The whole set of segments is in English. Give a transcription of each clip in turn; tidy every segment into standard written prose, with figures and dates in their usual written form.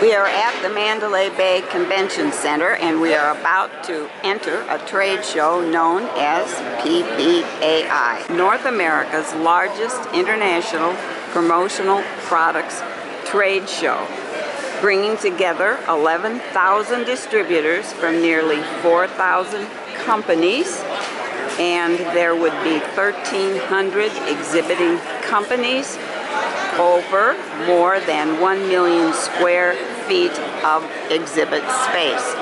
We are at the Mandalay Bay Convention Center and we are about to enter a trade show known as PPAI, North America's largest international promotional products trade show, bringing together 11,000 distributors from nearly 4,000 companies, and there would be 1,300 exhibiting companies over more than 1 million square feet of exhibit space.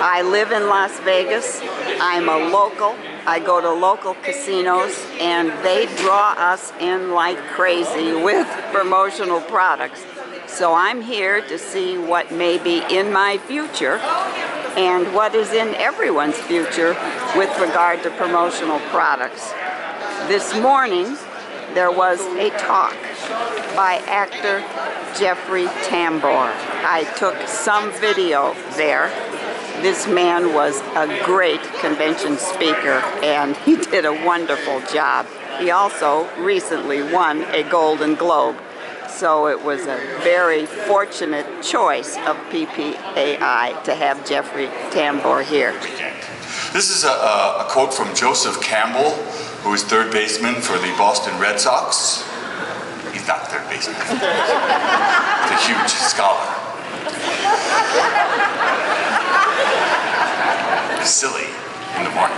I live in Las Vegas. I'm a local. I go to local casinos and they draw us in like crazy with promotional products. So I'm here to see what may be in my future and what is in everyone's future with regard to promotional products. This morning there was a talk by actor Jeffrey Tambor. I took some video there. This man was a great convention speaker and he did a wonderful job. He also recently won a Golden Globe. So it was a very fortunate choice of PPAI to have Jeffrey Tambor here. This is a quote from Joseph Campbell, who is third baseman for the Boston Red Sox. He's not third baseman. He's a huge scholar. He's silly in the morning.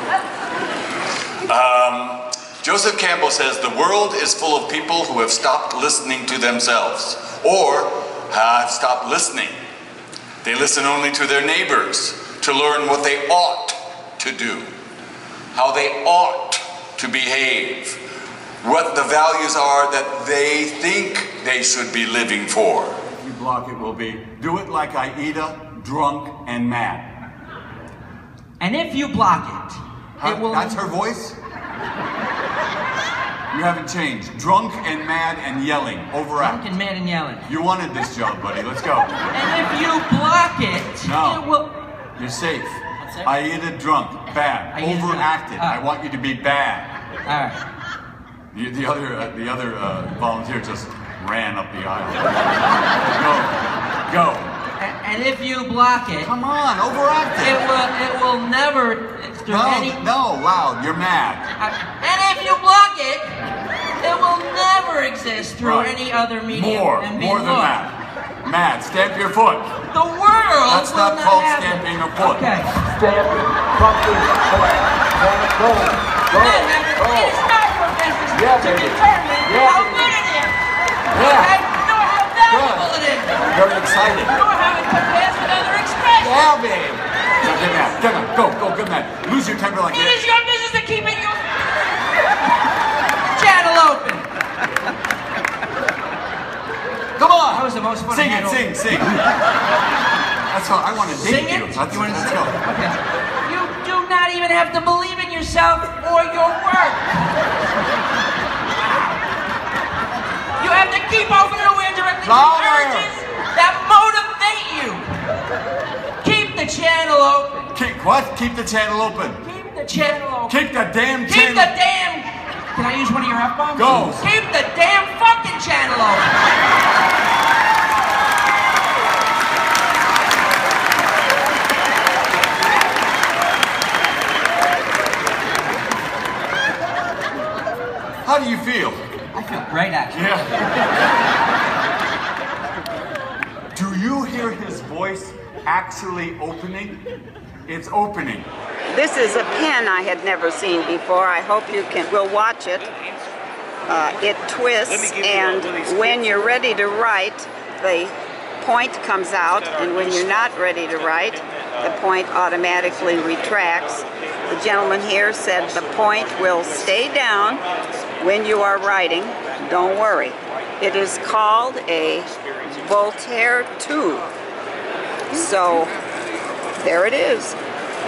Joseph Campbell says, "The world is full of people who have stopped listening to themselves, or have stopped listening. They listen only to their neighbors to learn what they ought to do, how they ought to behave, what the values are that they think they should be living for." If you block it, will be, "Do it like Aida, drunk and mad." And if you block it, it will... That's her voice? You haven't changed. Drunk and mad and yelling. Overact. Drunk and mad and yelling. You wanted this job, buddy. Let's go. And if you block it, no. It will... You're safe. What's that? Aida drunk. Bad. Overacted. I want you to be bad. All right. The other volunteer just ran up the aisle. Go. Go. And if you block it... Come on, overact it. It will never... No, loud. You're mad. And if you block it, it will never exist through any other medium. More than that. Mad. Stamp your foot. The world That's not called stamping a foot. Okay. Stamp your foot. Go. It is not your business to determine how good it is. Yeah. Okay? Nor how valuable it is. Very excited. Nor how it compares with other expressions. Yeah, babe. Now get mad. Get mad. Go, good man. Lose your temper like It this. is your business to keep it your channel open. Come on. That was the most fun. Sing it. That's all. I want to date you. You want to let's sing? go. Okay. You do not even have to believe in yourself or your work. You have to keep open and aware directly to urges that motivate you. Keep the channel open. Keep the channel open. Keep the channel open. Keep the damn channel. Keep the damn... Can I use one of your F-bombs? Go. Keep the damn fucking channel open. How do you feel? I feel great, actually. Yeah. Do you hear his voice actually opening? It's opening. This is a pen I had never seen before. I hope you will watch it. It twists, and when you're ready to write, the point comes out, and when you're not ready to write, the point automatically retracts. The gentleman here said the point will stay down when you are writing. Don't worry. It is called a Voltaire tube. So there it is.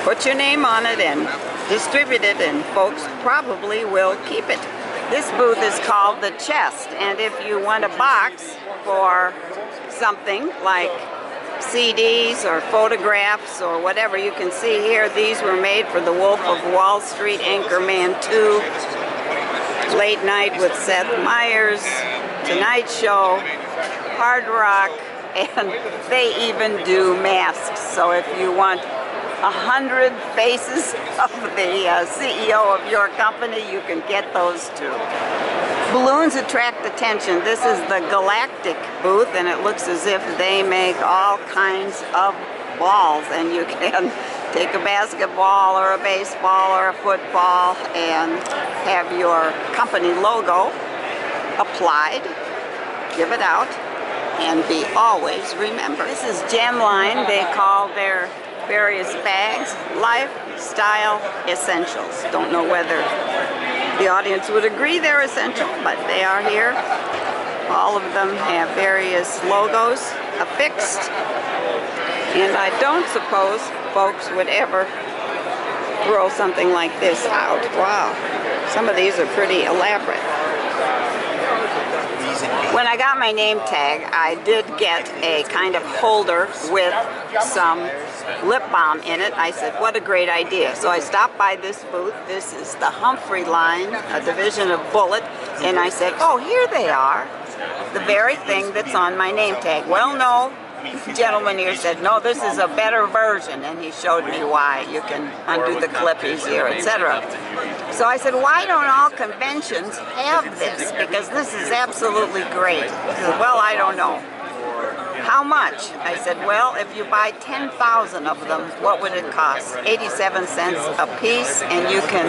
Put your name on it and distribute it, and folks probably will keep it. This booth is called The Chest, and if you want a box for something like CDs or photographs or whatever, you can see here these were made for the Wolf of Wall Street, Anchorman 2, Late Night with Seth Meyers, Tonight Show, Hard Rock, and they even do masks. So if you want 100 faces of the CEO of your company, you can get those too. Balloons attract attention. This is the Galactic booth, and it looks as if they make all kinds of balls, and you can take a basketball or a baseball or a football and have your company logo applied, give it out, and be always remembered. This is Gemline. They call their various bags lifestyle essentials. Don't know whether the audience would agree they're essential, but they are here. All of them have various logos affixed, and I don't suppose folks would ever throw something like this out. Wow, some of these are pretty elaborate. When I got my name tag, I did get a kind of holder with some lip balm in it. I said, what a great idea. So I stopped by this booth. This is the Humphrey line, a division of Bullet, and I said, oh, here they are, the very thing that's on my name tag. Well, no. The gentleman here said, no, this is a better version, and he showed me why. You can undo the clip easier, etc. So I said, why don't all conventions have this? Because this is absolutely great. He said, well, I don't know. How much? I said, well, if you buy 10,000 of them, what would it cost? 87 cents a piece, and you can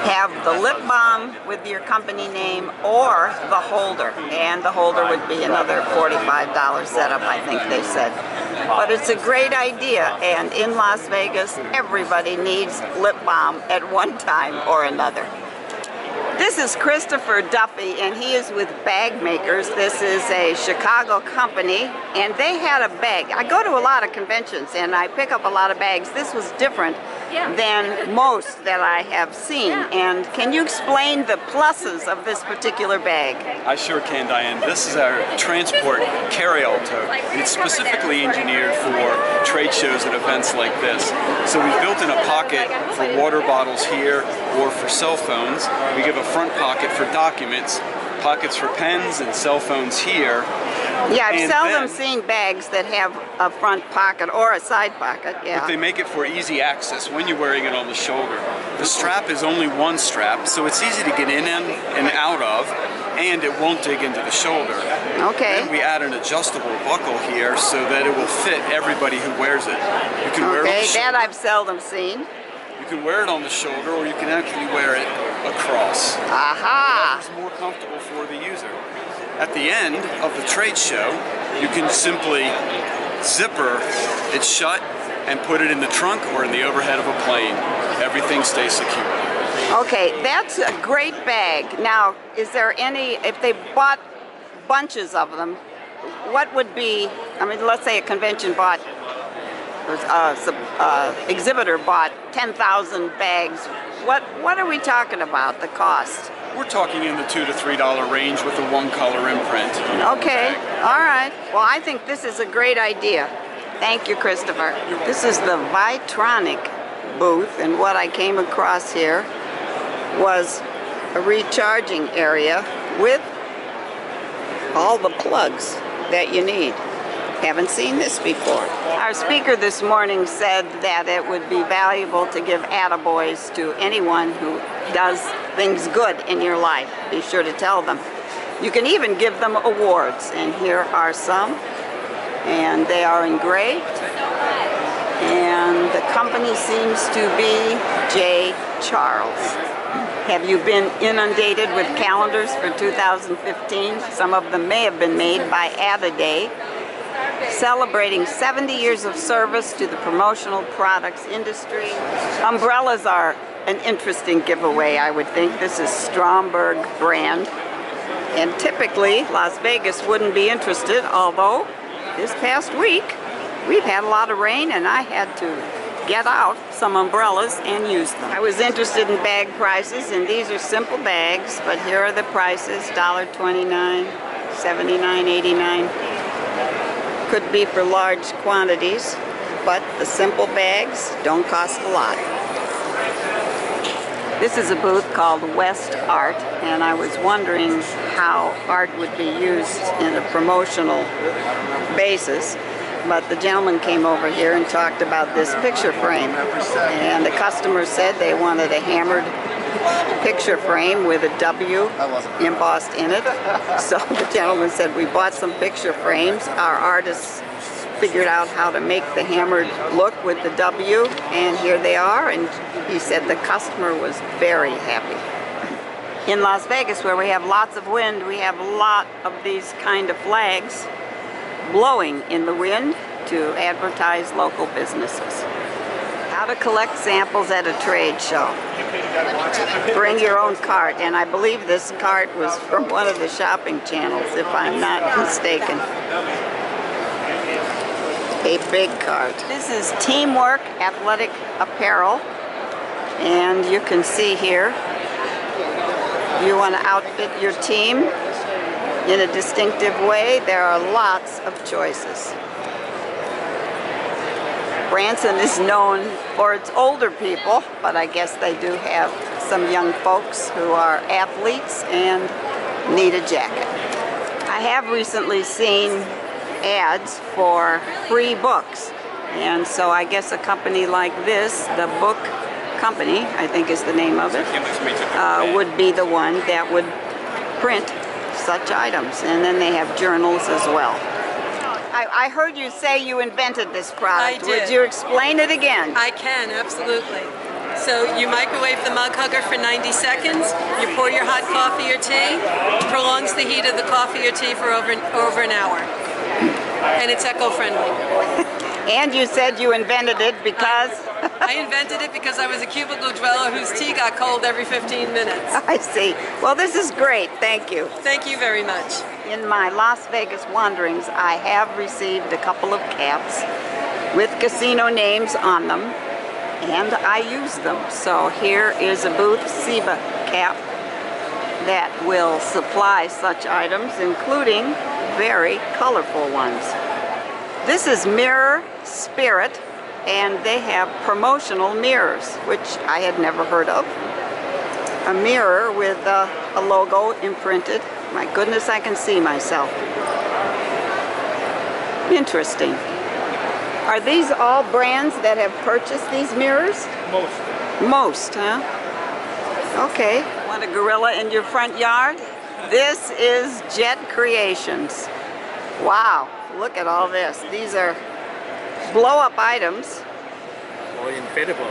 have the lip balm with your company name or the holder. And the holder would be another $45 setup, I think they said. But it's a great idea, and in Las Vegas, everybody needs lip balm at one time or another. This is Christopher Duffy, and he is with Bag Makers. This is a Chicago company, and they had a bag. I go to a lot of conventions, and I pick up a lot of bags. This was different than most that I have seen. And can you explain the pluses of this particular bag? I sure can, Diane. This is our transport carry-all tote. It's specifically engineered for trade shows and events like this. So we've built in a pocket for water bottles here or for cell phones. We give a front pocket for documents, pockets for pens and cell phones here. Yeah, I've seldom seen bags that have a front pocket or a side pocket, yeah. But they make it for easy access when you're wearing it on the shoulder. The strap is only one strap, so it's easy to get in and out of, and it won't dig into the shoulder. Okay. Then we add an adjustable buckle here so that it will fit everybody who wears it. You can wear it on the shoulder. That I've seldom seen. You can wear it on the shoulder, or you can actually wear it across. Aha! Whatever's more comfortable for the user. At the end of the trade show, you can simply zipper it shut and put it in the trunk or in the overhead of a plane. Everything stays secure. Okay, that's a great bag. Now, is there any, if they bought bunches of them, what would be, I mean, let's say a convention bought, exhibitor bought 10,000 bags. What are we talking about, the cost? We're talking in the $2 to $3 range with a one-color imprint. Okay, all right. Well, I think this is a great idea. Thank you, Christopher. This is the Vitronic booth, and what I came across here was a recharging area with all the plugs that you need. Haven't seen this before. Our speaker this morning said that it would be valuable to give attaboys to anyone who does things good in your life. Be sure to tell them. You can even give them awards, and here are some, and they are engraved, and the company seems to be J. Charles. Have you been inundated with calendars for 2015? Some of them may have been made by Day, celebrating 70 years of service to the promotional products industry. Umbrellas are an interesting giveaway, I would think. This is Stromberg brand, and typically Las Vegas wouldn't be interested, although this past week we've had a lot of rain and I had to get out some umbrellas and use them. I was interested in bag prices, and these are simple bags, but here are the prices: $1.29, $79, $89. Could be for large quantities, but the simple bags don't cost a lot. This is a booth called West Art, and I was wondering how art would be used in a promotional basis. But the gentleman came over here and talked about this picture frame. And the customer said they wanted a hammered picture frame with a W embossed in it. So the gentleman said, we bought some picture frames. Our artists figured out how to make the hammered look with the W, and here they are. And he said the customer was very happy. In Las Vegas, where we have lots of wind, we have a lot of these kind of flags blowing in the wind to advertise local businesses. How to collect samples at a trade show. Bring your own cart, and I believe this cart was from one of the shopping channels, if I'm not mistaken. A big cart. This is Teamwork Athletic Apparel, and you can see here, you want to outfit your team in a distinctive way, there are lots of choices. Branson is known for its older people, but I guess they do have some young folks who are athletes and need a jacket. I have recently seen ads for free books, and so I guess a company like this, the Book Company, I think is the name of it, would be the one that would print such items, and then they have journals as well. I heard you say you invented this product. I did. Would you explain it again? I can, absolutely. So you microwave the mug hugger for 90 seconds, you pour your hot coffee or tea, it prolongs the heat of the coffee or tea for over an hour. And it's eco-friendly. And you said you invented it because? I invented it because I was a cubicle dweller whose tea got cold every 15 minutes. I see. Well, this is great. Thank you. Thank you very much. In my Las Vegas wanderings, I have received a couple of caps with casino names on them, and I use them. So here is a Booth Seba cap that will supply such items, including very colorful ones. This is Mirror Spirit, and they have promotional mirrors, which I had never heard of. A mirror with a logo imprinted. My goodness, I can see myself. Interesting. Are these all brands that have purchased these mirrors? Most. Most, huh? Okay. Want a gorilla in your front yard? This is Jet Creations. Wow, look at all this. These are blow-up items. Oh, incredible.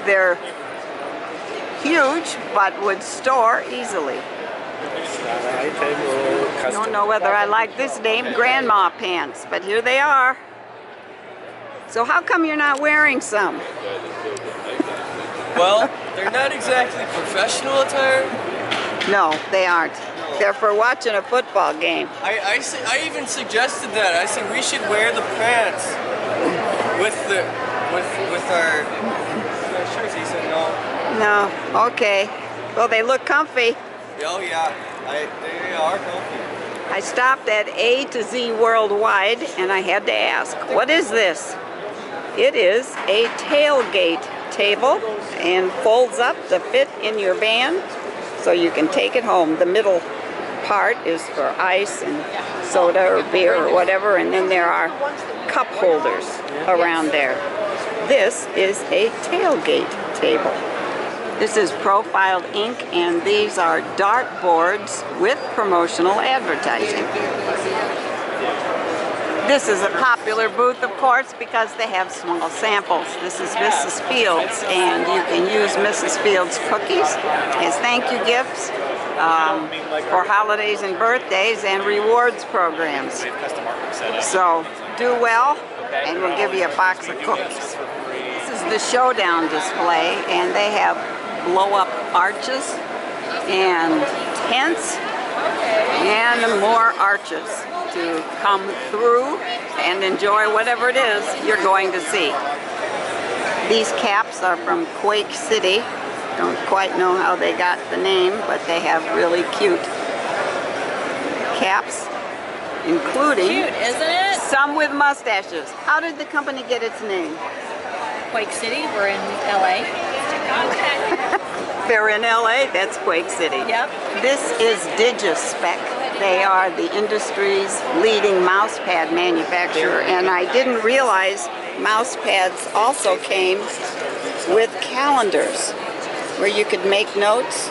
They're huge, but would store easily. I don't know whether I like this name, Grandma Pants, but here they are. So how come you're not wearing some? Well, they're not exactly professional attire. No, they aren't. They're for watching a football game. I even suggested that. I said we should wear the pants with our shirts. He said no. No, okay. Well, they look comfy. Oh yeah, they are comfy. I stopped at A to Z Worldwide and I had to ask, what is this? It is a tailgate table and folds up to fit in your van so you can take it home. The middle part is for ice and soda or beer or whatever, and then there are cup holders around there. This is a tailgate table. This is Profiled Ink, and these are dart boards with promotional advertising. This is a popular booth, of course, because they have small samples. This is Mrs. Fields, and you can use Mrs. Fields cookies as thank you gifts for holidays and birthdays and rewards programs. So do well, and we'll give you a box of cookies. This is the Showdown display, and they have blow-up arches and tents and more arches to come through and enjoy whatever it is you're going to see. These caps are from Quake City. Don't quite know how they got the name, but they have really cute caps, including cute, isn't it? Some with mustaches. How did the company get its name? Quake City, we're in LA. They're in LA, that's Quake City. Yep. This is DigiSpec. They are the industry's leading mousepad manufacturer, and I didn't realize mousepads also came with calendars where you could make notes.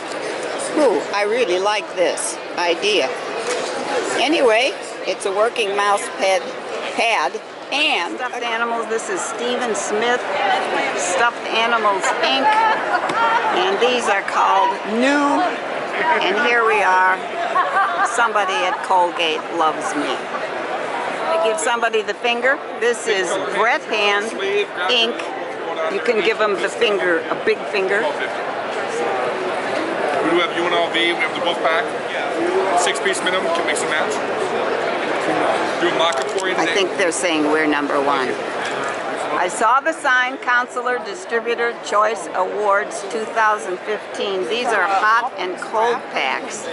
Ooh, I really like this idea. Anyway, it's a working mouse pad and stuffed animals. This is Stephen Smith Stuffed Animals Inc. And these are called New. And here we are. Somebody at Colgate loves me. I give somebody the finger. This is Breath Hand Inc. You can give them the finger, a big finger. We do have UNLV, we have the wolf pack. 6-piece minimum, can mix and match. Do a mock-up for you today. I think they're saying we're number one. I saw the sign, Counselor Distributor Choice Awards 2015. These are hot and cold packs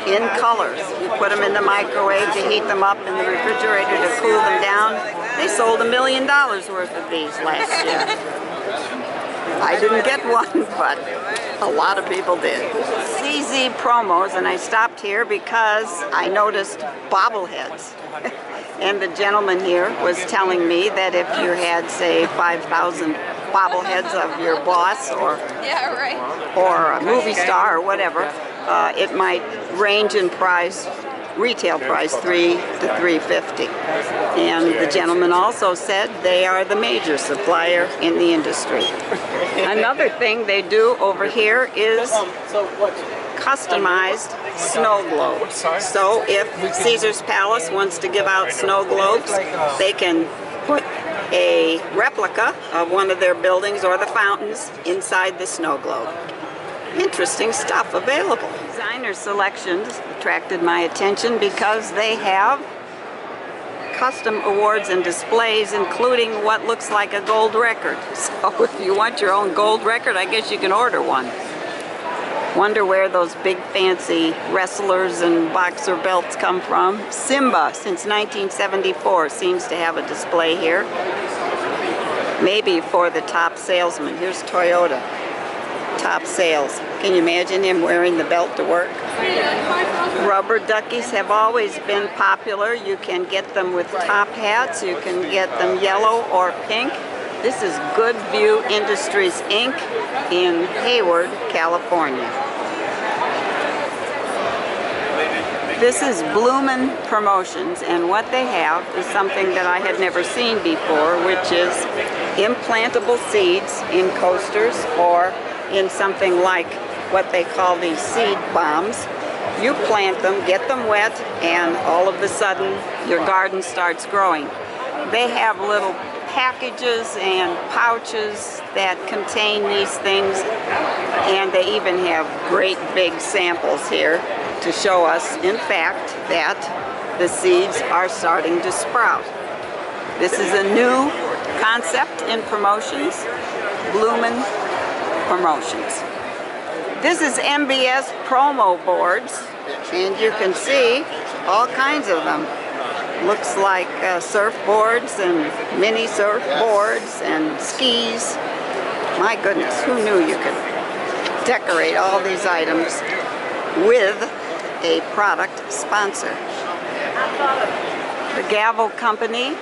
in colors. You put them in the microwave to heat them up, in the refrigerator to cool them down. They sold $1 million worth of these last year. I didn't get one, but a lot of people did. CZ promos, and I stopped here because I noticed bobbleheads. And the gentleman here was telling me that if you had, say, 5,000 bobbleheads of your boss or a movie star or whatever, it might range in price, retail price, $300 to $350. And the gentleman also said they are the major supplier in the industry. Another thing they do over here is customized snow globes. So if Caesar's Palace wants to give out snow globes, they can put a replica of one of their buildings or the fountains inside the snow globe. Interesting stuff available. Designer selections attracted my attention because they have custom awards and displays, including what looks like a gold record. So if you want your own gold record, I guess you can order one. Wonder where those big fancy wrestlers and boxer belts come from. Simba, since 1974, seems to have a display here. Maybe for the top salesman. Here's Toyota. Top sales. Can you imagine him wearing the belt to work? Rubber duckies have always been popular. You can get them with top hats. You can get them yellow or pink. This is Good View Industries Inc. in Hayward, California. This is Bloomin' Promotions, and what they have is something that I had never seen before, which is implantable seeds in coasters or in something like what they call these seed bombs. You plant them, get them wet, and all of a sudden your garden starts growing. They have little packages and pouches that contain these things, and they even have great big samples here to show us, in fact, that the seeds are starting to sprout. This is a new concept in promotions, Bloomin' Promotions. This is MBS promo boards, and you can see all kinds of them. Looks like surfboards and mini surfboards and skis. My goodness, who knew you could decorate all these items with a product sponsor? The Gavel Company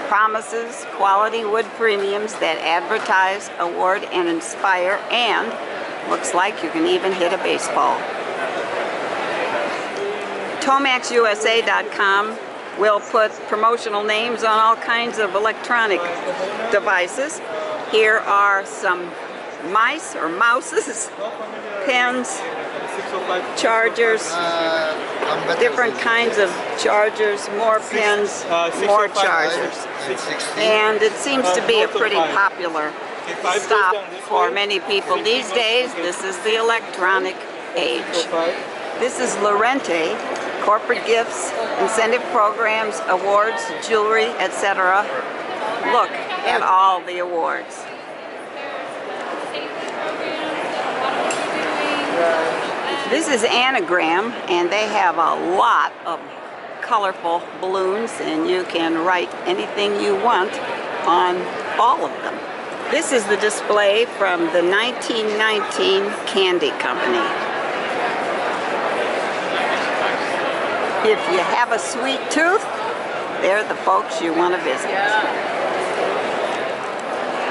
promises quality wood premiums that advertise, award, and inspire, and looks like you can even hit a baseball. TomaxUSA.com will put promotional names on all kinds of electronic devices. Here are some mice or mouses, pens, chargers, different kinds of chargers, more pens, more chargers. And it seems to be a pretty popular stop for many people these days. This is the electronic age. This is Lorente, corporate gifts, incentive programs, awards, jewelry, etc. Look at all the awards. This is Anagram, and they have a lot of colorful balloons, and you can write anything you want on all of them. This is the display from the 1919 Candy Company. If you have a sweet tooth, they're the folks you want to visit.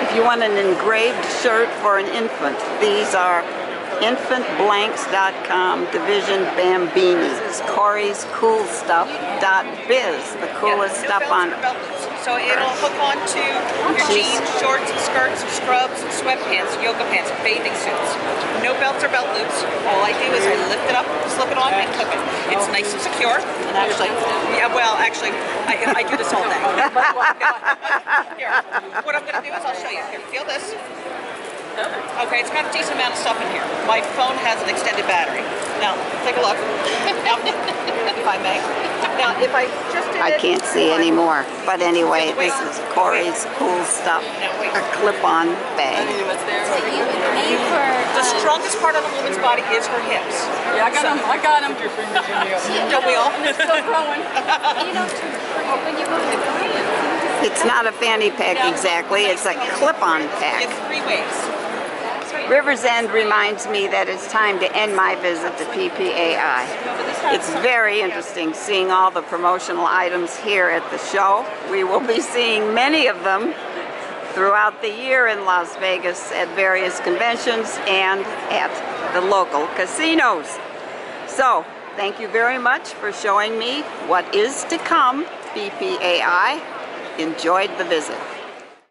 If you want an engraved shirt for an infant, these are infantblanks.com division Bambini. This is Corey's coolstuff.biz, the coolest stuff on So it'll hook onto your jeans, shorts, and skirts, and scrubs, and sweatpants, yoga pants, and bathing suits. No belts or belt loops. All I do is I lift it up, slip it on, and hook it. It's nice and secure. And actually, I do this all day. Here, what I'm going to do is I'll show you. Here, feel this. Okay, it's got a decent amount of stuff in here. My phone has an extended battery. Now, take a look. Now, if I may. Now, if I just did I can't see anymore. But anyway, this is Corey's cool stuff. A clip-on bag. The strongest part of a woman's body is her hips. Yeah, I got him. I got him. Don't we all? They're still growing. It's not a fanny pack exactly, it's a clip-on pack. It's 3 ways. River's End reminds me that it's time to end my visit to PPAI. It's very interesting seeing all the promotional items here at the show. We will be seeing many of them throughout the year in Las Vegas at various conventions and at the local casinos. So, thank you very much for showing me what is to come, PPAI. Enjoyed the visit.